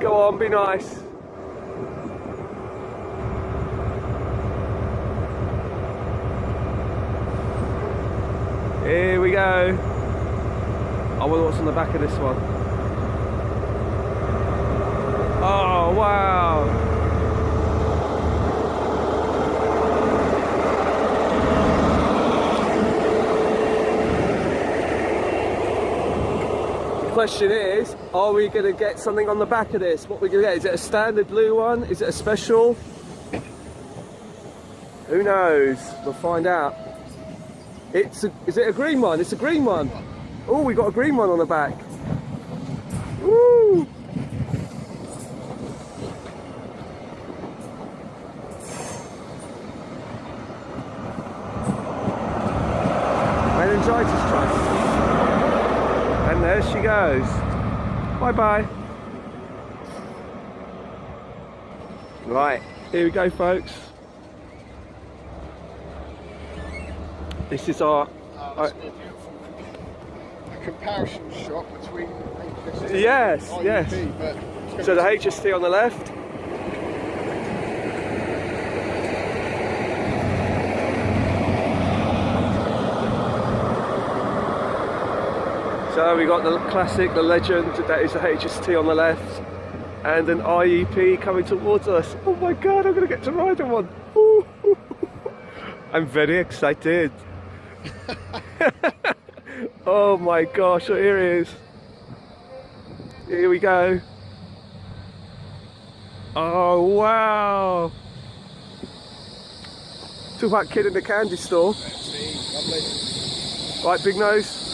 Go on, be nice. Here we go. I wonder what's on the back of this one. Oh, wow. The question is, are we going to get something on the back of this? What are we going to get? Is it a standard blue one? Is it a special? Who knows? We'll find out. Is it a green one? It's a green one. Oh, we got a green one on the back. Woo! Meningitis Trust. And there she goes. Bye bye. Right, here we go, folks. This is our must be a beautiful comparison shot between HST Yes, and yes. IUP, but it's So the gonna HST on the left. So we got the classic, the legend, that is the HST on the left, and an IEP coming towards us. Oh my god, I'm going to get to ride on one. Ooh. I'm very excited. Oh my gosh, oh, here it is. Here we go. Oh wow. Talk about kid in the candy store. lovely. Right, big nose.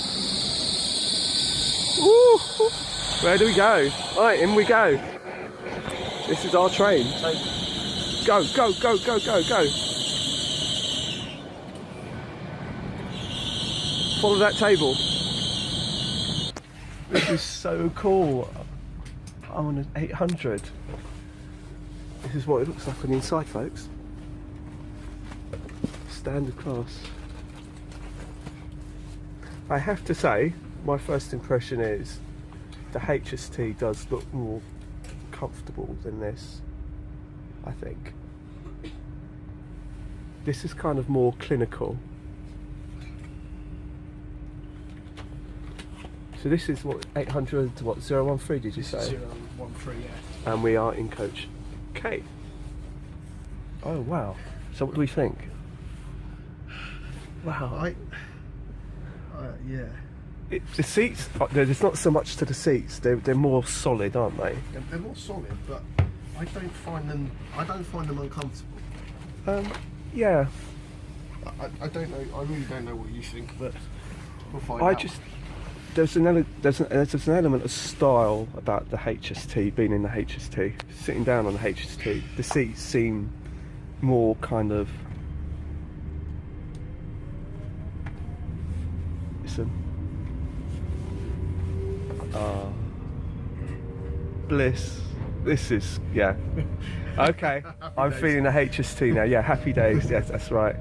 Woo. Where do we go? Right, in we go. This is our train. Go, go, go, go, go, go. Follow that table. This is so cool. I'm on an 800. This is what it looks like on the inside, folks. Standard class. I have to say, my first impression is the HST does look more comfortable than this, I think. This is kind of more clinical. So this is what, 800 to what, 013 did you say? 013, yeah. And we are in coach K. Oh wow. So what do we think? Wow. Yeah. The seats, there's not so much to the seats, they're more solid, aren't they? They're more solid, but I don't find them uncomfortable. Yeah. I don't know. I really don't know what you think, but we'll find I out. just there's an element of style about the HST, being in the HST, sitting down on the HST. The seats seem more kind of. Listen. Bliss. This is, yeah. Okay. I'm feeling the HST now. Yeah, happy days. Yes, that's right.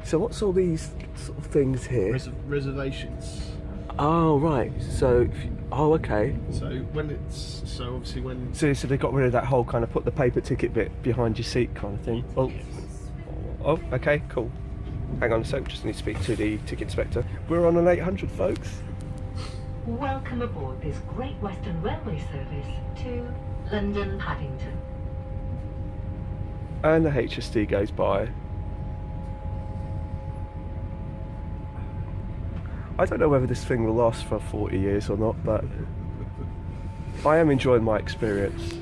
So what's all these sort of things here? Reservations. Oh right. So, okay. So obviously when. So they got rid of that whole kind of put the paper ticket bit behind your seat kind of thing. Oh, okay, cool. Hang on a sec. Just need to speak to the ticket inspector. We're on an 800, folks. Welcome aboard this Great Western Railway service to London Paddington. And the HST goes by. I don't know whether this thing will last for 40 years or not, but I am enjoying my experience.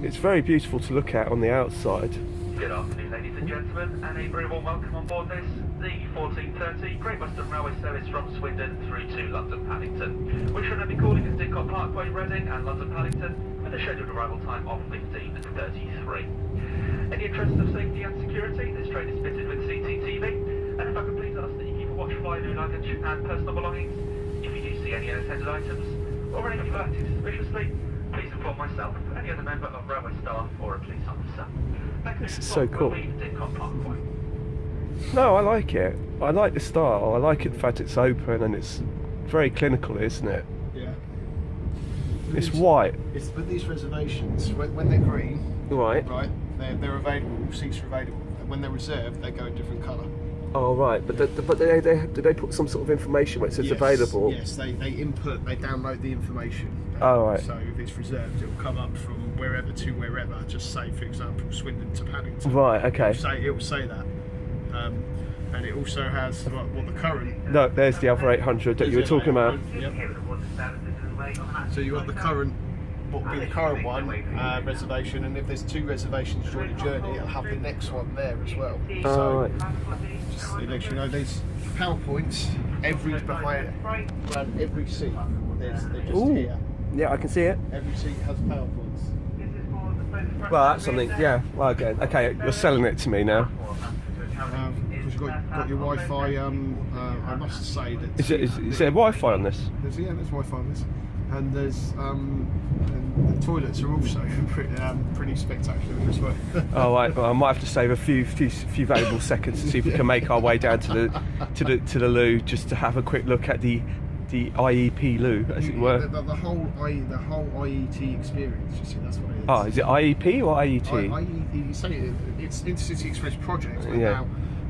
It's very beautiful to look at on the outside. Good afternoon, ladies and gentlemen, and a very warm welcome on board this, the 1430 Great Western Railway service from Swindon through to London Paddington, which should now be calling at Didcot Parkway, Reading and London Paddington, with a scheduled arrival time of 15:33. In the interest of safety and security, this train is fitted with CCTV, and if I could please ask that you keep a watch for your luggage and personal belongings. If you do see any unattended items, or any of you acting suspiciously, please inform myself, any other member of railway staff, or a police officer. This is so cool. Didcot Parkway. No, I like it. I like the style. I like it the fact it's open and it's very clinical, isn't it? Yeah. It's white. It's with these reservations when they're green. Right. Right. They're available. Seats are available. And when they're reserved, they go a different colour. Oh right, but do they put some sort of information where it says available? Yes, they download the information. Oh right. So if it's reserved, it will come up from wherever to wherever. Just say, for example, Swindon to Paddington. Right. Okay. It will say that, and it also has what the current. No, there's the other 800 that you were talking about. Yep. So you got the current. What will be the current one reservation, and if there's two reservations during the journey, it'll have the next one there as well. Oh So right. just to let you know, there's PowerPoints every behind every seat. They're just Ooh. here. Yeah, I can see it. Every seat has PowerPoints. Well, that's something. Yeah. Well, again, okay, you're selling it to me now. Because you've got your Wi-Fi. I must say that Is there Wi-Fi on this? there's Wi-Fi on this, and and the toilets are also pretty spectacular as well. Oh, right. Well, I might have to save a few valuable seconds to see if we can make our way down to the loo, just to have a quick look at the IEP loo, as it were. The whole IET experience. You see, that's what it is. Oh, is it IEP or IET? IET. You say it's Intercity Express project, but Yeah.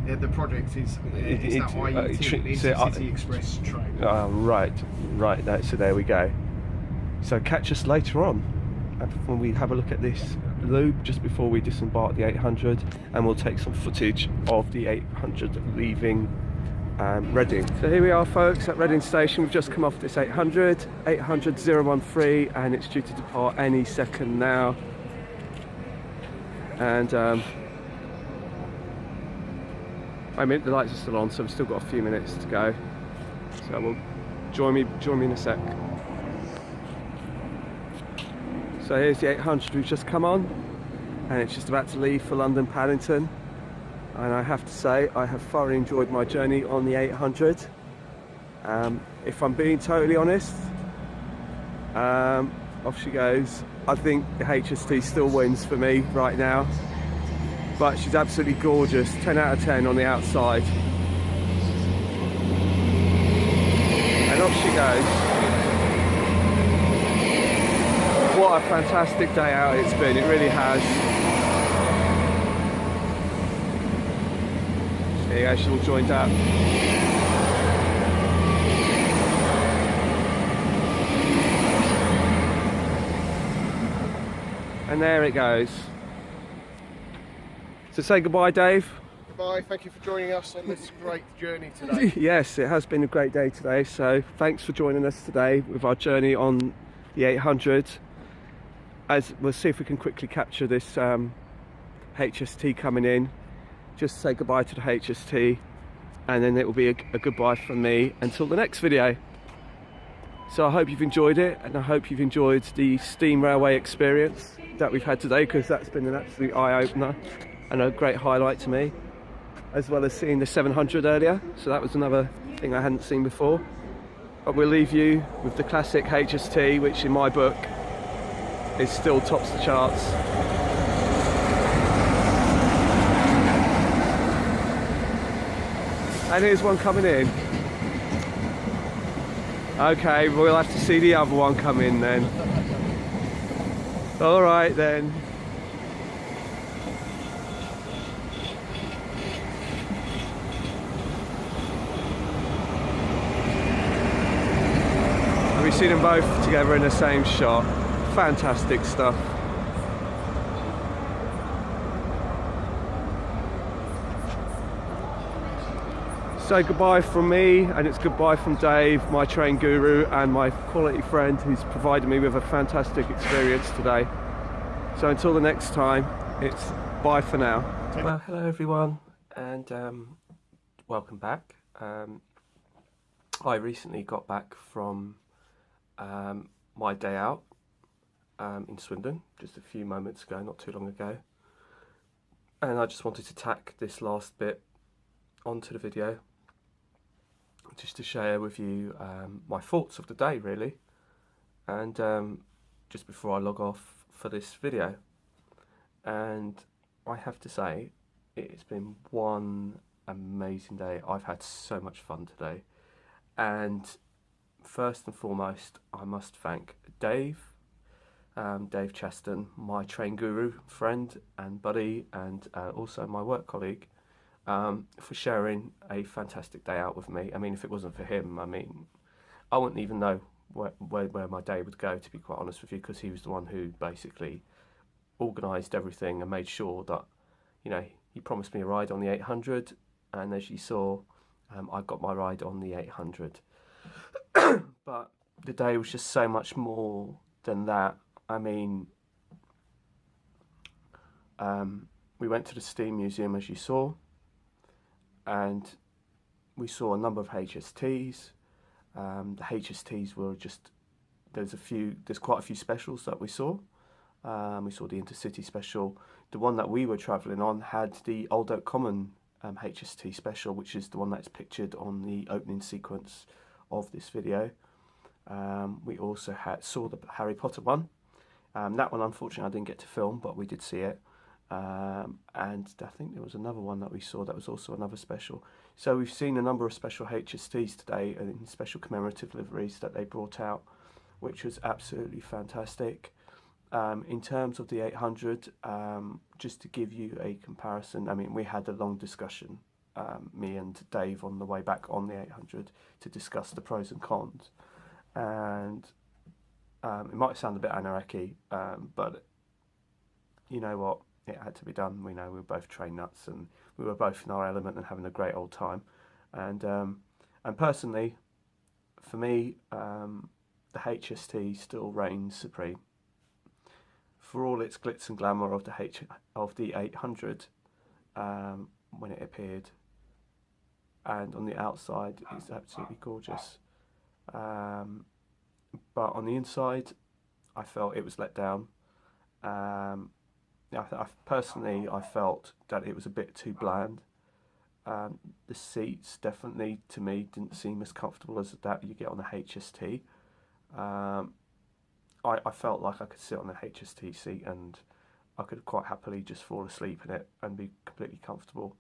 now the project is now IET, Intercity Express train. Oh, right. So there we go. So catch us later on when we have a look at this loop just before we disembark the 800, and we'll take some footage of the 800 leaving Reading. So here we are, folks, at Reading Station. We've just come off this 800 013, and it's due to depart any second now. And I mean, the lights are still on, so we've still got a few minutes to go. So we'll join me in a sec. So here's the 800 we've just come on, and it's just about to leave for London Paddington. And I have to say, I have thoroughly enjoyed my journey on the 800. If I'm being totally honest, off she goes. I think the HST still wins for me right now, but she's absolutely gorgeous. 10 out of 10 on the outside. And off she goes. What a fantastic day out it's been, it really has. There you go, she's all joined up. And there it goes. So say goodbye, Dave. Goodbye, thank you for joining us on this great journey today. Yes, it has been a great day today, so thanks for joining us today with our journey on the 800. As we'll see if we can quickly capture this HST coming in. Just say goodbye to the HST, and then it will be a goodbye from me until the next video. So I hope you've enjoyed it, and I hope you've enjoyed the steam railway experience that we've had today, because that's been an absolute eye-opener and a great highlight to me, as well as seeing the 700 earlier. So that was another thing I hadn't seen before. But we'll leave you with the classic HST, which in my book is still tops the charts. And here's one coming in. Okay, we'll have to see the other one come in then. All right then. And we see them both together in the same shot. Fantastic stuff. Say goodbye from me, and it's goodbye from Dave, my train guru and my quality friend, who's provided me with a fantastic experience today. So until the next time, it's bye for now. Well, hello everyone, and welcome back. I recently got back from my day out in Swindon, just a few moments ago, not too long ago. And I just wanted to tack this last bit onto the video, just to share with you my thoughts of the day, really, and just before I log off for this video. And I have to say, it's been one amazing day. I've had so much fun today, and first and foremost, I must thank Dave Chaston, my train guru, friend and buddy, and also my work colleague, for sharing a fantastic day out with me. I mean, if it wasn't for him, I mean, I wouldn't even know where my day would go, to be quite honest with you, because he was the one who basically organised everything and made sure that, you know, he promised me a ride on the 800, and as you saw, I got my ride on the 800. But the day was just so much more than that. I mean, we went to the Steam Museum, as you saw, and we saw a number of HSTs. The HSTs were just, there's quite a few specials that we saw. We saw the Intercity special. The one that we were travelling on had the Old Oak Common HST special, which is the one that's pictured on the opening sequence of this video. We also saw the Harry Potter one. That one, unfortunately, I didn't get to film, but we did see it. And I think there was another one that we saw that was also another special. So we've seen a number of special HSTs today in special commemorative liveries that they brought out, which was absolutely fantastic. In terms of the 800, just to give you a comparison, I mean, we had a long discussion, me and Dave, on the way back on the 800 to discuss the pros and cons. And it might sound a bit anarchy, but you know what? It had to be done. We know we were both train nuts, and we were both in our element and having a great old time. And personally, for me, the HST still reigns supreme. For all its glitz and glamour of the 800 when it appeared, and on the outside it's absolutely gorgeous. But on the inside, I felt it was let down. Personally, I felt that it was a bit too bland. The seats definitely, to me, didn't seem as comfortable as that you get on the HST. I felt like I could sit on the HST seat and I could quite happily just fall asleep in it and be completely comfortable.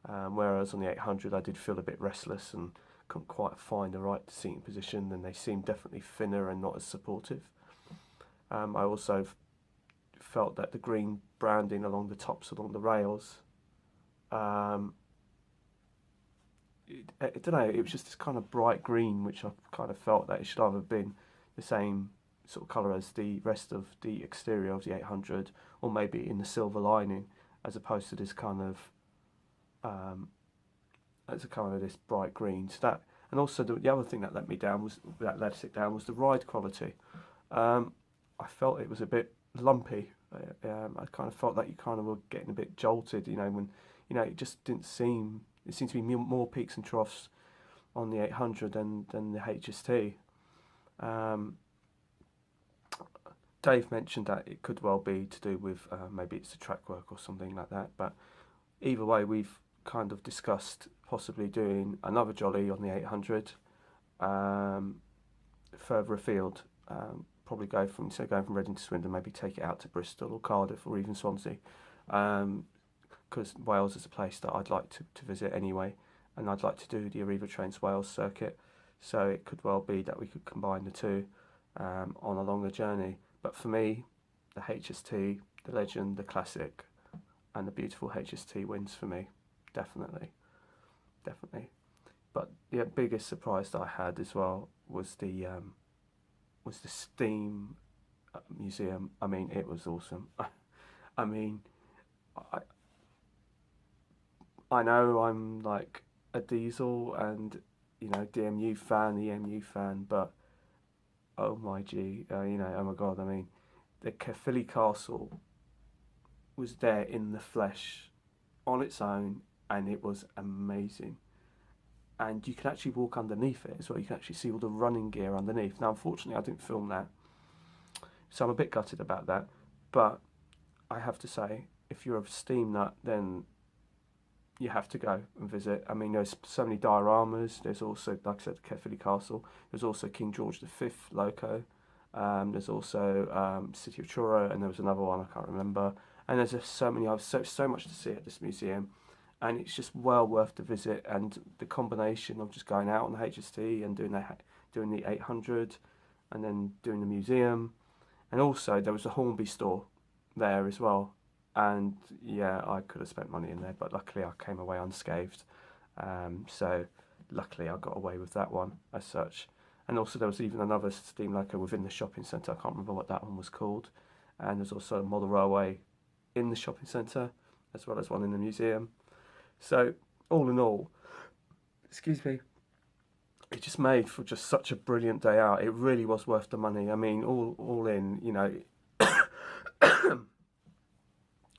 Whereas on the 800, I did feel a bit restless and couldn't quite find the right seating position, and they seemed definitely thinner and not as supportive. I also felt that the green branding along the tops, along the rails, I don't know, it was just this kind of bright green, which I kind of felt that it should either have been the same sort of colour as the rest of the exterior of the 800, or maybe in the silver lining, as opposed to this kind of this bright green. So that, and also the other thing that let it down was the ride quality. I felt it was a bit lumpy. I kind of felt that you kind of were getting a bit jolted, when it just didn't seem. It seemed to be more peaks and troughs on the 800 than the HST. Dave mentioned that it could well be to do with maybe it's the track work or something like that, but either way, we've kind of discussed possibly doing another jolly on the 800 further afield. Probably going from Reading to Swindon, maybe take it out to Bristol or Cardiff or even Swansea, because Wales is a place that I'd like to visit anyway, and I'd like to do the Arriva Trains Wales circuit, so it could well be that we could combine the two on a longer journey. But for me, the HST, the legend, the classic, and the beautiful HST wins for me, definitely. But the biggest surprise that I had as well was the Steam Museum. I mean, it was awesome. I mean, I know I'm like a Diesel and DMU fan, EMU fan, but oh my gee, oh my god, I mean, the Caerphilly Castle was there in the flesh on its own, and it was amazing. And you can actually walk underneath it as well. You can actually see all the running gear underneath. Now, unfortunately, I didn't film that, so I'm a bit gutted about that. But I have to say, if you're a Steam nut, then you have to go and visit. I mean, there's so many dioramas. There's also, like I said, the Caerphilly Castle. There's also King George V loco. There's also City of Truro, and there was another one I can't remember. And there's just so many. I've so much to see at this museum, and it's just well worth the visit. And the combination of just going out on the HST and doing the 800, and then doing the museum, and also there was a Hornby store there as well. And yeah, I could have spent money in there, but luckily I came away unscathed. So luckily I got away with that one as such. And also there was even another steam loco within the shopping centre. I can't remember what that one was called. And there's also a model railway in the shopping centre, as well as one in the museum. So all in all, excuse me, it just made for just such a brilliant day out. It really was worth the money. I mean, all in,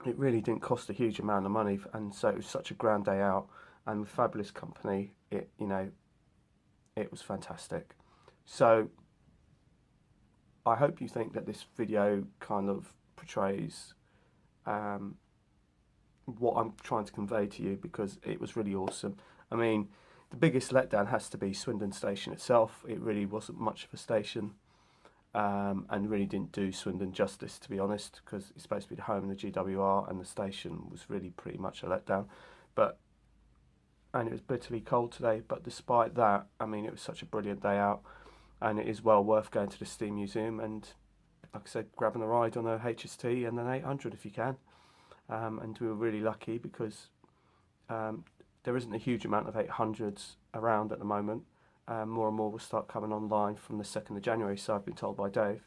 it really didn't cost a huge amount of money, and so it was such a grand day out, and with fabulous company. It was fantastic. So I hope you think that this video kind of portrays what I'm trying to convey to you, because it was really awesome. I mean, the biggest letdown has to be Swindon Station itself. It really wasn't much of a station, and really didn't do Swindon justice, to be honest, because it's supposed to be the home of the GWR, and the station was really pretty much a letdown. And it was bitterly cold today, but despite that, I mean, it was such a brilliant day out, and it is well worth going to the Steam Museum and, like I said, grabbing a ride on a HST and an 800 if you can. And we were really lucky because there isn't a huge amount of 800s around at the moment. More and more will start coming online from the 2nd of January, so I've been told by Dave.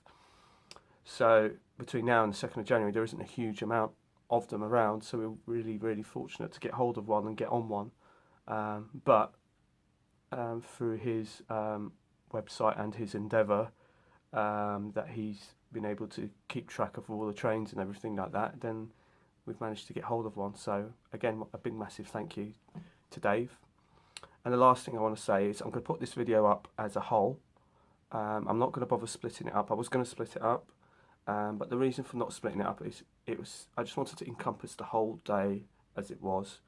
So between now and the 2nd of January, there isn't a huge amount of them around, so we're really, really fortunate to get hold of one and get on one. But through his website and his endeavour, that he's been able to keep track of all the trains and everything like that, then we've managed to get hold of one. So again, a big massive thank you to Dave. And the last thing I want to say is I'm going to put this video up as a whole. I'm not going to bother splitting it up. I was going to split it up, but the reason for not splitting it up is I just wanted to encompass the whole day as it was.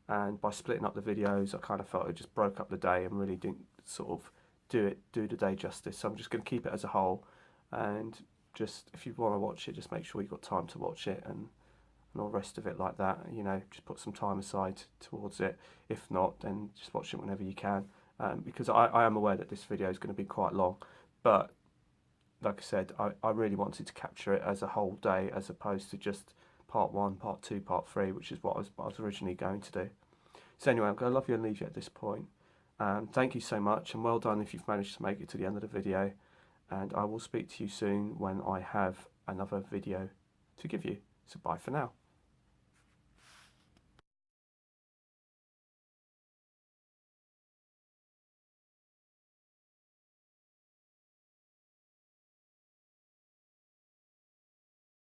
And by splitting up the videos, I kind of felt it just broke up the day and really didn't sort of do the day justice. So I'm just going to keep it as a whole, and just, if you want to watch it, just make sure you've got time to watch it, and all the rest of it like that. You know, just put some time aside towards it. If not, then just watch it whenever you can, because I am aware that this video is going to be quite long, but like I said, I really wanted to capture it as a whole day, as opposed to just part 1, part 2, part 3, which is what I was originally going to do. So anyway, I'm going to love you and leave you at this point. Thank you so much, and well done if you've managed to make it to the end of the video, and I will speak to you soon when I have another video to give you. So bye for now.